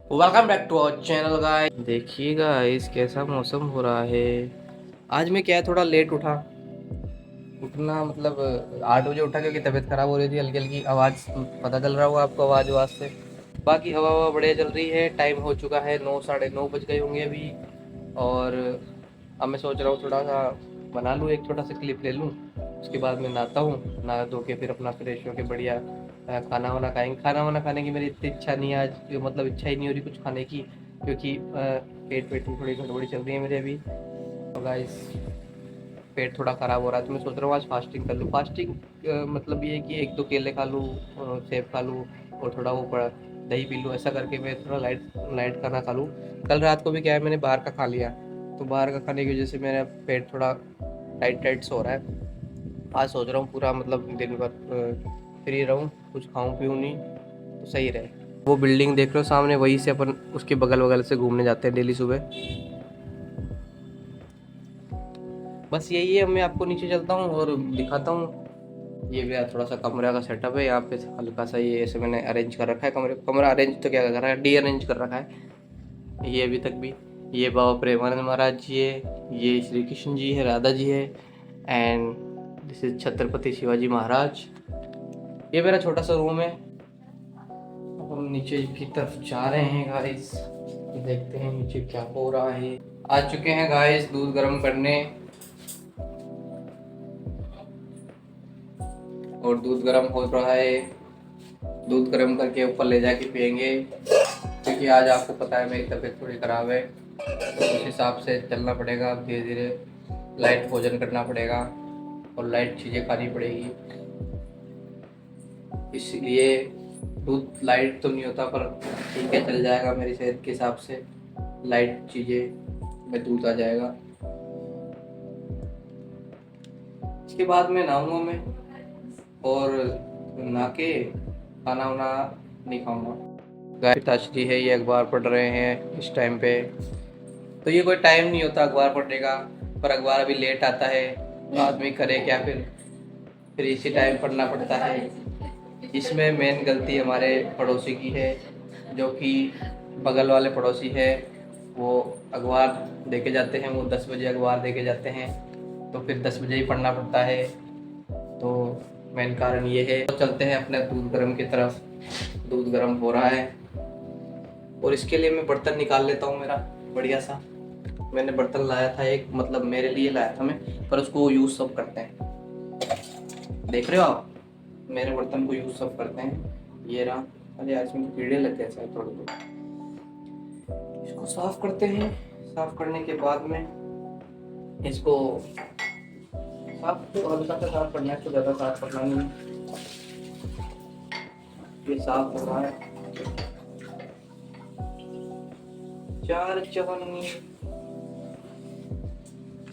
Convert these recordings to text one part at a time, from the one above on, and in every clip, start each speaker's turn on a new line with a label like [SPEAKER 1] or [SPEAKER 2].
[SPEAKER 1] Welcome back to our channel guys. देखिए guys कैसा मौसम हो रहा है। आज मैं क्या है थोड़ा लेट उठना मतलब 8 बजे उठा क्योंकि तबीयत खराब हो रही थी। हल्की हल्की आवाज़ पता चल रहा होगा आपको आवाज़ से। बाकी हवा हवा बढ़िया चल रही है। टाइम हो चुका है 9 साढ़े 9 बज गए होंगे अभी। और अब मैं सोच रहा हूँ थोड़ा सा बना लूँ, एक छोटा सा क्लिप ले लूँ। उसके बाद मैं नहाता हूँ, नहा धो के फिर अपना फ्रेश होके बढ़िया खाना वाना खाएंगे। खाना वाना खाने की मेरी इतनी इच्छा नहीं है आज, मतलब इच्छा ही नहीं हो रही कुछ खाने की, क्योंकि पेट पेट में थोड़ी गड़बड़ी चल रही है मेरे अभी। तो गाइस पेट थोड़ा ख़राब हो रहा है तो मैं सोच रहा हूँ आज फास्टिंग कर लूँ। फास्टिंग मतलब ये है कि एक दो केले खा लूँ, सेब खा लूँ और थोड़ा वो पड़ा दही पी लूँ। ऐसा करके मैं थोड़ा लाइट लाइट खाना खा लूँ। कल रात को भी क्या है मैंने बाहर का खा लिया, तो बाहर का खाने की वजह से मेरा पेट थोड़ा टाइट टाइट सा हो रहा है। आज सोच रहा हूँ पूरा मतलब दिन भर फ्री रहूँ, कुछ खाऊं पीऊँ नहीं तो सही रहे। वो बिल्डिंग देख रहे हो सामने, वहीं से अपन उसके बगल बगल से घूमने जाते हैं डेली सुबह। बस यही है, मैं आपको नीचे चलता हूँ और दिखाता हूँ। ये मेरा थोड़ा सा कमरा का सेटअप है। यहाँ पे हल्का सा ये ऐसे मैंने अरेंज कर रखा है कमरा अरेंज तो क्या कर रखा है, डी अरेंज कर रखा है ये अभी तक भी। ये बाबा प्रेमानंद महाराज जी है, ये श्री कृष्ण जी है, राधा जी है, and this is Chhatrapati Shivaji Maharaj. ये मेरा छोटा सा रूम है। अब हम नीचे की तरफ जा रहे हैं गाइस, देखते हैं नीचे क्या हो रहा है। आ चुके हैं गाइस दूध गर्म करने, और दूध गर्म हो रहा है। दूध गर्म करके ऊपर ले जाके पियेंगे, क्योंकि आज आपको पता है मेरी तबीयत थोड़ी ख़राब है, तो उस हिसाब से चलना पड़ेगा। धीरे धीरे लाइट भोजन करना पड़ेगा और लाइट चीज़ें खानी पड़ेगी। इसलिए दूध लाइट तो नहीं होता पर ठीक है, चल जाएगा मेरी सेहत के हिसाब से। लाइट चीज़ें में दूध आ जाएगा। इसके बाद मैं नहाऊंगा मैं, और नहा के खाना वाना नहीं खाऊंगा। गाय पिताश्री है, ये अखबार पढ़ रहे हैं इस टाइम पे। तो ये कोई टाइम नहीं होता अखबार पढ़ने का, पर अखबार अभी लेट आता है तो आदमी करे क्या, फिर इसी टाइम पढ़ना पड़ता है। इसमें मेन गलती हमारे पड़ोसी की है, जो कि बगल वाले पड़ोसी है। वो अखबार दे के जाते हैं, वो 10 बजे अखबार दे के जाते हैं, तो फिर 10 बजे ही पढ़ना पड़ता है। तो मेन कारण ये है। तो चलते हैं अपने दूध गर्म की तरफ। दूध गर्म हो रहा है और इसके लिए मैं बर्तन निकाल लेता हूँ मेरा बढ़िया सा। मैंने बर्तन लाया था एक, मतलब मेरे लिए लाया था मैं, पर उसको यूज़ सब करते हैं। देख रहे हो आप, मेरे बर्तन को यूज़ सब करते हैं। ये रहा। अरे यार इसमें कीड़े लग गए शायद थोड़े बहुत। इसको साफ करते हैं। साफ करने के बाद में इसको साफ तो हल्का सा साफ करना है, तो ज़्यादा साफ करना नहीं। ये साफ हो रहा है। चार चवन्नी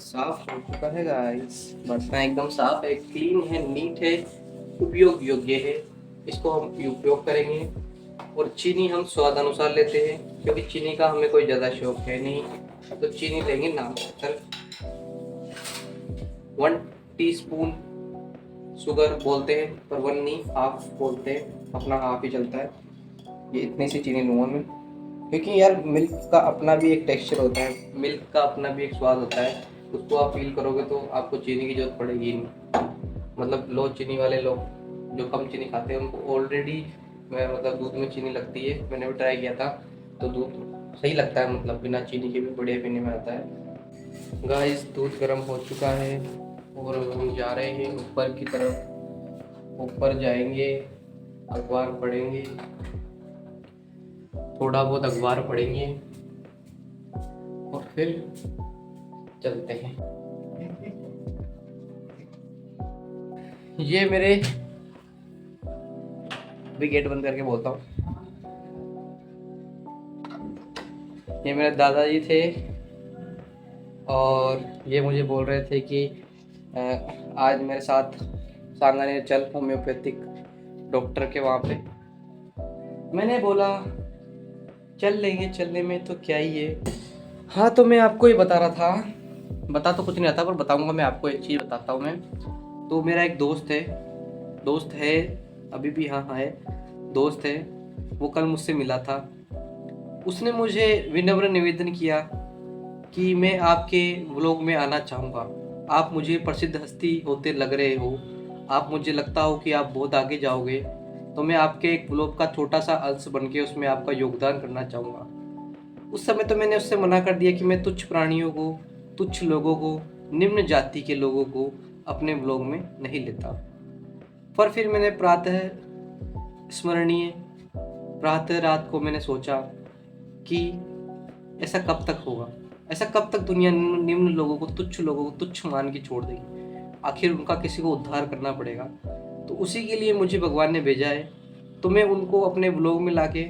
[SPEAKER 1] साफ हो चुका है गाइस। बर्तन एकदम साफ है, क्लीन है, नीट है, उपयोग योग्य है। इसको हम उपयोग करेंगे। और चीनी हम स्वाद अनुसार लेते हैं, क्योंकि चीनी का हमें कोई ज़्यादा शौक है नहीं, तो चीनी लेंगे नाम मात्र। 1 टीस्पून शुगर बोलते हैं, पर 1 नहीं, हाफ बोलते हैं, अपना हाफ ही चलता है। ये इतनी सी चीनी लूँगा मैं, क्योंकि यार मिल्क का अपना भी एक टेक्सचर होता है, मिल्क का अपना भी एक स्वाद होता है। उसको आप फील करोगे तो आपको चीनी की जरूरत पड़ेगी नहीं। मतलब लो चीनी वाले लोग जो कम चीनी खाते हैं उनको ऑलरेडी मतलब दूध में चीनी लगती है। मैंने भी ट्राई किया था, तो दूध सही लगता है, मतलब बिना चीनी के भी बढ़िया पीने में आता है। गाइस दूध गर्म हो चुका है और हम जा रहे हैं ऊपर की तरफ। ऊपर जाएंगे, अखबार पढ़ेंगे, थोड़ा बहुत अखबार पढ़ेंगे और फिर चलते हैं। ये मेरे, भी गेट बंद करके बोलता हूँ, ये मेरे दादाजी थे और ये मुझे बोल रहे थे कि आज मेरे साथ सांगानेर चल होम्योपैथिक डॉक्टर के वहाँ पे। मैंने बोला चल लेंगे, चलने में तो क्या ही है। हाँ तो मैं आपको ये बता रहा था, बता तो कुछ नहीं आता पर बताऊंगा मैं आपको, एक चीज़ बताता हूँ मैं। तो मेरा एक दोस्त है, अभी भी हाँ है, दोस्त है। वो कल मुझसे मिला था, उसने मुझे विनम्र निवेदन किया कि मैं आपके व्लॉग में आना चाहूँगा। आप मुझे प्रसिद्ध हस्ती होते लग रहे हो, आप मुझे लगता हो कि आप बहुत आगे जाओगे, तो मैं आपके एक व्लॉग का छोटा-सा अंश बन के उसमें आपका योगदान करना चाहूँगा। उस समय तो मैंने उससे मना कर दिया कि मैं तुच्छ प्राणियों को, तुच्छ लोगों को, निम्न जाति के लोगों को अपने व्लॉग में नहीं लेता। पर फिर मैंने प्रातः स्मरणीय प्रातः रात को मैंने सोचा कि ऐसा कब तक होगा? ऐसा कब तक दुनिया निम्न निम्न लोगों को, तुच्छ लोगों को तुच्छ मान के छोड़ देगी? आखिर उनका किसी को उद्धार करना पड़ेगा। तो उसी के लिए मुझे भगवान ने भेजा है। तो मैं उनको अपने व्लॉग में लाके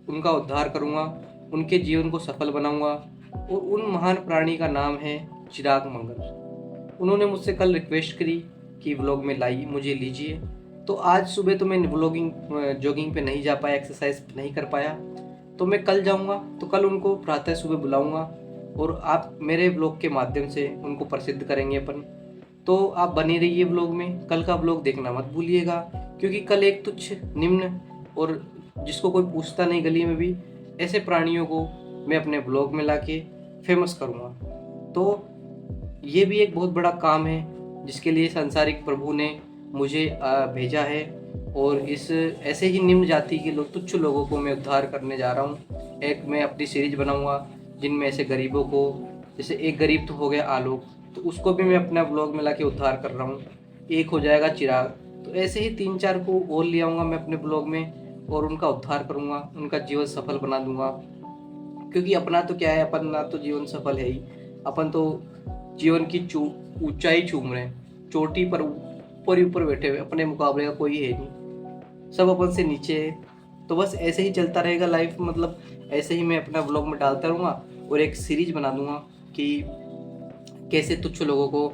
[SPEAKER 1] उनका उद्धार करूँगा, उनके जीवन को सफल बनाऊँगा। और उन महान प्राणी का नाम है चिराग मंगल। उन्होंने मुझसे कल रिक्वेस्ट करी कि व्लॉग में लाइए, मुझे लीजिए। तो आज सुबह तो मैं जॉगिंग पे नहीं जा पाया, एक्सरसाइज नहीं कर पाया। तो मैं कल जाऊँगा, तो कल उनको प्रातः सुबह बुलाऊँगा और आप मेरे व्लॉग के माध्यम से उनको प्रसिद्ध करेंगे अपन। तो आप बने रहिए व्लॉग में, कल का व्लॉग देखना मत भूलिएगा, क्योंकि कल एक तुच्छ, निम्न और जिसको कोई पूछता नहीं गली में भी, ऐसे प्राणियों को मैं अपने व्लॉग में लाके फेमस करूँगा। तो ये भी एक बहुत बड़ा काम है जिसके लिए सांसारिक प्रभु ने मुझे भेजा है। और इस ऐसे ही निम्न जाति के लोग, तुच्छ लोगों को मैं उद्धार करने जा रहा हूँ। एक मैं अपनी सीरीज बनाऊँगा जिनमें ऐसे गरीबों को, जैसे एक गरीब तो हो गया आलोक, तो उसको भी मैं अपना ब्लॉग में लाके उद्धार कर रहा हूँ। एक हो जाएगा चिराग। तो ऐसे ही 3-4 को और ले आऊँगा मैं अपने ब्लॉग में और उनका उद्धार करूँगा, उनका जीवन सफल बना दूँगा। क्योंकि अपना तो क्या है, अपन ना तो जीवन सफल है ही, अपन तो जीवन की ऊंचाई चूम रहे हैं, चोटी पर ऊपर ही ऊपर बैठे हुए, अपने मुकाबले का कोई है नहीं, सब अपन से नीचे है। तो बस ऐसे ही चलता रहेगा लाइफ, मतलब ऐसे ही मैं अपना ब्लॉग में डालता रहूँगा और एक सीरीज बना दूंगा कि कैसे तुच्छ लोगों को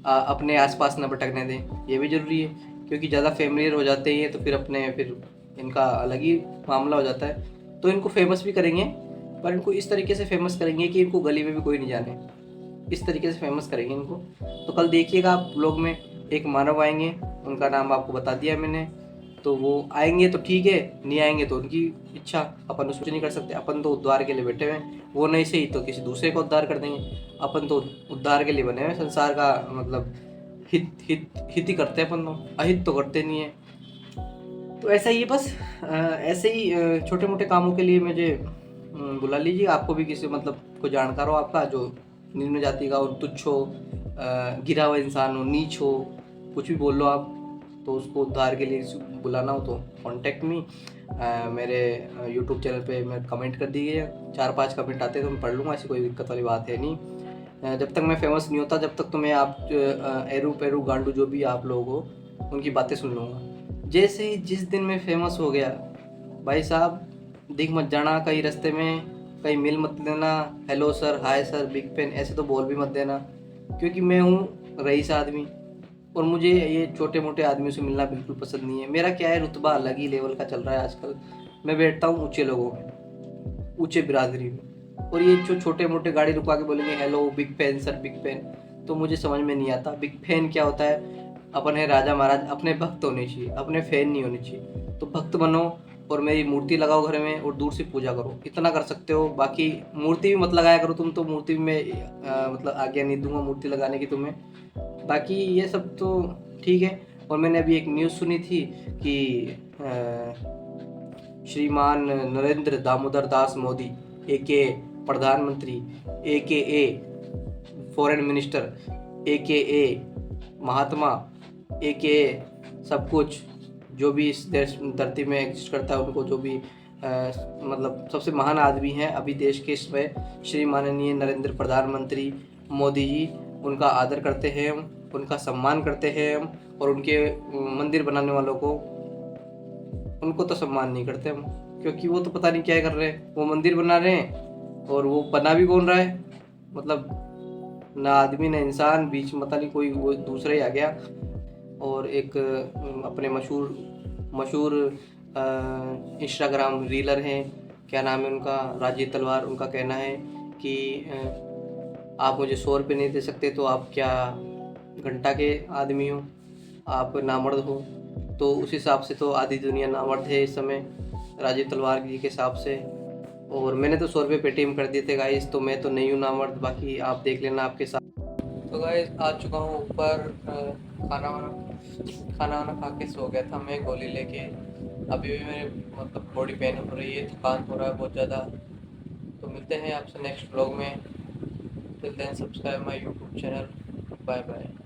[SPEAKER 1] अपने आसपास न भटकने दें। ये भी ज़रूरी है, क्योंकि ज़्यादा फेमिलियर हो जाते हैं तो फिर इनका अलग ही मामला हो जाता है। तो इनको फेमस भी करेंगे, पर इनको इस तरीके से फेमस करेंगे कि इनको गली में भी कोई नहीं जाने, इस तरीके से फेमस करेंगे इनको। तो कल देखिएगा आप ब्लॉग में एक मानव आएंगे, उनका नाम आपको बता दिया मैंने। तो वो आएंगे तो ठीक है, नहीं आएंगे तो उनकी इच्छा, अपन तो कुछ नहीं कर सकते। अपन तो उद्धार के लिए बैठे हुए हैं, वो नहीं सही तो किसी दूसरे को उद्धार कर देंगे। अपन तो उद्धार के लिए बने हुए, संसार का मतलब हित ही करते हैं अपन, तो अहित तो करते नहीं है। तो ऐसा ही बस ऐसे ही छोटे मोटे कामों के लिए मुझे बुला लीजिए। आपको भी किसी मतलब कोई जानकार हो आपका जो निम्न जाति का और तुच्छ हो, गिरा हुआ इंसान हो, नीच हो, कुछ भी बोल लो आप, तो उसको उद्धार के लिए बुलाना हो तो कांटेक्ट मी। मेरे यूट्यूब चैनल पे मैं कमेंट कर दीजिए, 4-5 कमेंट आते हैं तो मैं पढ़ लूँगा, ऐसी कोई दिक्कत वाली बात है नहीं। जब तक मैं फेमस नहीं होता, जब तक तो मैं आप एरू पेरू गांडू जो भी आप लोग हो उनकी बातें सुन लूँगा। जैसे ही जिस दिन मैं फेमस हो गया, भाई साहब दिख मत जाना कहीं रास्ते में, कहीं मिल मत लेना, hello sir, hi sir, big pen ऐसे तो बोल भी मत देना, क्योंकि मैं हूँ रईस आदमी और मुझे ये छोटे मोटे आदमियों से मिलना बिल्कुल पसंद नहीं है। मेरा क्या है, रुतबा अलग ही लेवल का चल रहा है आजकल। मैं बैठता हूँ ऊँचे लोगों में, ऊँचे बिरादरी में, और ये जो छोटे मोटे गाड़ी रुकवा के बोलेंगे hello big fan sir, big fan, तो मुझे समझ में नहीं आता बिग फैन क्या होता है। अपन है राजा महाराज, अपने भक्त होने चाहिए, अपने फैन नहीं होने चाहिए। तो भक्त बनो और मेरी मूर्ति लगाओ घर में और दूर से पूजा करो, इतना कर सकते हो। बाकी मूर्ति भी मत लगाया करो तुम, तो मूर्ति भी मैं मतलब आज्ञा नहीं दूंगा मूर्ति लगाने की तुम्हें। बाकी ये सब तो ठीक है। और मैंने अभी एक न्यूज़ सुनी थी कि श्रीमान नरेंद्र दामोदर दास मोदी ए प्रधानमंत्री, ए फॉरेन मिनिस्टर, ए महात्मा, ए सब कुछ, जो भी इस देश धरती में एग्जिस्ट करता है, उनको जो भी मतलब सबसे महान आदमी हैं अभी देश के इसमें, श्री माननीय नरेंद्र प्रधानमंत्री मोदी जी, उनका आदर करते हैं हम, उनका सम्मान करते हैं हम। और उनके मंदिर बनाने वालों को, उनको तो सम्मान नहीं करते हम, क्योंकि वो तो पता नहीं क्या कर रहे हैं। वो मंदिर बना रहे हैं और वो बना भी कौन रहा है, मतलब ना आदमी ना इंसान, बीच में पता नहीं कोई वो दूसरा ही आ गया। और एक अपने मशहूर इंस्टाग्राम रीलर हैं, क्या नाम है उनका, राजीव तलवार, उनका कहना है कि आप मुझे 100 रुपये नहीं दे सकते तो आप क्या घंटा के आदमी हो, आप नामर्द हो। तो उस हिसाब से तो आधी दुनिया नामर्द है इस समय राजीव तलवार जी के हिसाब से। और मैंने तो 100 रुपये पेटीएम कर दिए थे गाइस, तो मैं तो नहीं हूँ नामर्द, बाकी आप देख लेना आपके साथ। तो गाइस आ चुका हूँ ऊपर, खाना वाना खा के सो गया था मैं गोली लेके। अभी भी मेरे मतलब बॉडी पेन हो रही है, थकान हो रहा है बहुत ज़्यादा। तो मिलते हैं आपसे नेक्स्ट व्लॉग में। Till then subscribe my YouTube channel. Bye bye.